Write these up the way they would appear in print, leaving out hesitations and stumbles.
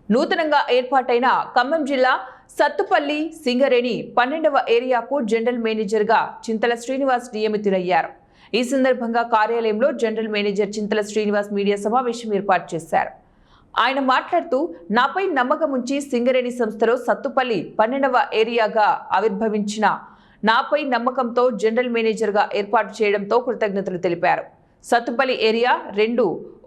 నూతనంగా ఏర్పాటైన ఖమ్మం జిల్లా సత్తుపల్లి సింగరేణి 12వ ఏరియాకు జనరల్ మేనేజర్గా చింతల శ్రీనివాస్ నియమితులయ్యారు. ఈ సందర్భంగా కార్యాలయంలో జనరల్ మేనేజర్ చింతల శ్రీనివాస్ మీడియా సమావేశం ఏర్పాటు చేశారు. ఆయన మాట్లాడుతూ, నాపై నమ్మకం ఉంచి సింగరేణి సంస్థలో సత్తుపల్లి 12వ ఏరియాగా ఆవిర్భవించిన నాపై నమ్మకంతో జనరల్ మేనేజర్గా ఏర్పాటు చేయడంతో కృతజ్ఞతలు తెలిపారు. సత్తుపల్లి ఏరియా 2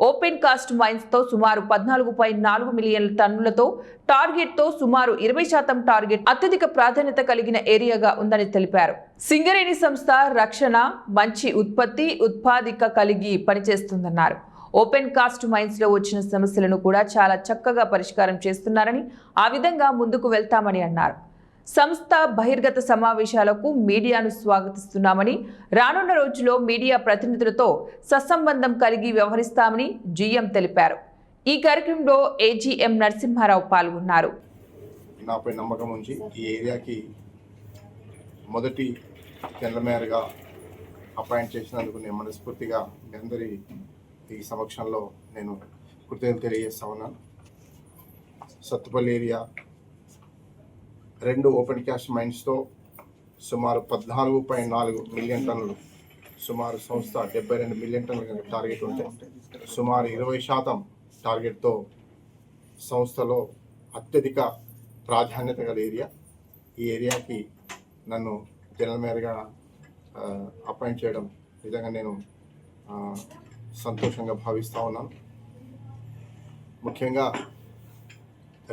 ఓపెన్ కాస్ట్ మైన్స్తో సుమారు 14.4 మిలియన్ల టన్నులతో టార్గెట్తో సుమారు 20% టార్గెట్ అత్యధిక ప్రాధాన్యత కలిగిన ఏరియాగా ఉందని తెలిపారు. సింగరేణి సంస్థ రక్షణ, మంచి ఉత్పత్తి, ఉత్పాదిక కలిగి పనిచేస్తుందన్నారు. ఓపెన్ కాస్ట్ మైన్స్ లో వచ్చిన సమస్యలను కూడా చాలా చక్కగా పరిష్కారం చేస్తున్నారని, ఆ విధంగా ముందుకు వెళ్తామని అన్నారు. సంస్థ బహిర్గత సమావేశాలకు మీడియాను స్వాగతిస్తున్నామని, రానున్న రోజుల్లో మీడియా ప్రతినిధులతో సత్సంబంధం కలిగి వ్యవహరిస్తామని జీఎం తెలిపారు. ఈ కార్యక్రమంలో ఏజీఎం నరసింహారావు పాల్గొన్నారు. నాపై నమ్మకం ఉంచి ఈ ఏరియాకి మొదటి జనరల్ మేయర్గా అపాయింట్ చేసినందుకు నేను మనస్ఫూర్తిగా మీ అందరి ఈ సమక్షంలో నేను కృతజ్ఞతలు తెలియజేస్తా ఉన్నాను. సత్తుపల్లి ఏరియా 2 ఓపెన్ క్యాస్ట్ మైన్స్తో సుమారు 14.4 మిలియన్ టన్నులు, సుమారు సంస్థ 72 మిలియన్ టన్నుల టార్గెట్ ఉంటే సుమారు 20% టార్గెట్తో సంస్థలో అత్యధిక ప్రాధాన్యత గల ఏరియా. ఈ ఏరియాకి నన్ను జనరల్ మేయర్గా అపాయింట్ చేయడం నిజంగా నేను సంతోషంగా భావిస్తూ ఉన్నాను. ముఖ్యంగా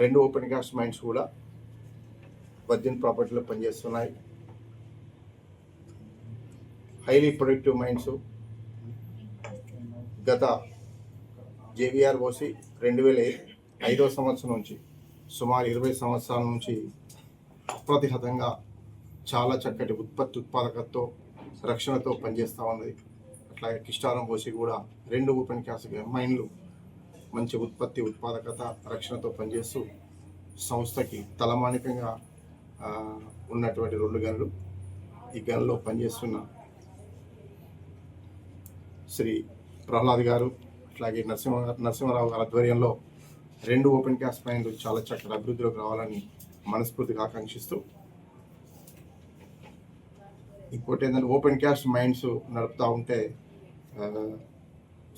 2 ఓపెన్ కాస్ట్ మైన్స్ కూడా వర్జిన్ ప్రాపర్టీలో పనిచేస్తున్నాయి. Highly productive mines. గత JVROC 2005వ సంవత్సరం నుంచి సుమారు 20 సంవత్సరాల నుంచి అప్రతిహతంగా చాలా చక్కటి ఉత్పాదకతతో, రక్షణతో పనిచేస్తూ ఉన్నది. అట్లాగే కిస్టారం పోసి కూడా 2 ఓపెన్ క్యాస్ట్ మైన్లు మంచి ఉత్పత్తి, ఉత్పాదకత, రక్షణతో పనిచేస్తూ సంస్థకి తలమానికంగా ఉన్నటువంటి 2 గనులు. ఈ గనుల్లో పనిచేస్తున్న శ్రీ ప్రహ్లాద్ గారు, అట్లాగే నరసింహారావు గారి ఆధ్వర్యంలో 2 ఓపెన్ క్యాస్ట్ మైన్లు చాలా చక్కటి అభివృద్ధిలోకి రావాలని మనస్ఫూర్తిగా ఆకాంక్షిస్తూ, ఇంకోటి ఏంటంటే ఓపెన్ క్యాస్ట్ మైన్స్ నడుపుతూ ఉంటే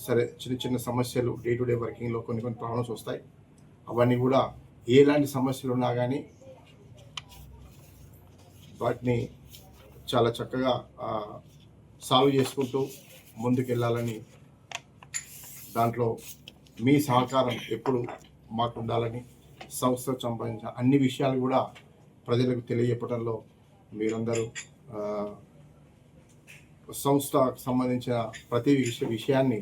సరే చిన్న చిన్న సమస్యలు డే టు డే వర్కింగ్లో కొన్ని ప్రాబ్లమ్స్ వస్తాయి. అవన్నీ కూడా ఎలాంటి సమస్యలు ఉన్నా కానీ వాటిని చాలా చక్కగా సాల్వ్ చేసుకుంటూ ముందుకెళ్ళాలని, దాంట్లో మీ సహకారం ఎప్పుడు మాకు ఉండాలని, సంస్థకు సంబంధించిన అన్ని విషయాలు కూడా ప్రజలకు తెలియజెప్పడంలో మీరందరూ సంస్థకు సంబంధించిన ప్రతి విషయాన్ని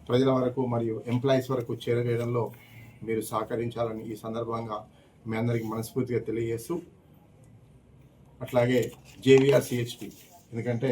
ప్రజల వరకు మరియు ఎంప్లాయీస్ వరకు చేరవేయడంలో మీరు సహకరించాలని ఈ సందర్భంగా మీ అందరికీ మనస్ఫూర్తిగా తెలియజేస్తూ, అట్లాగే JVR CHT, ఎందుకంటే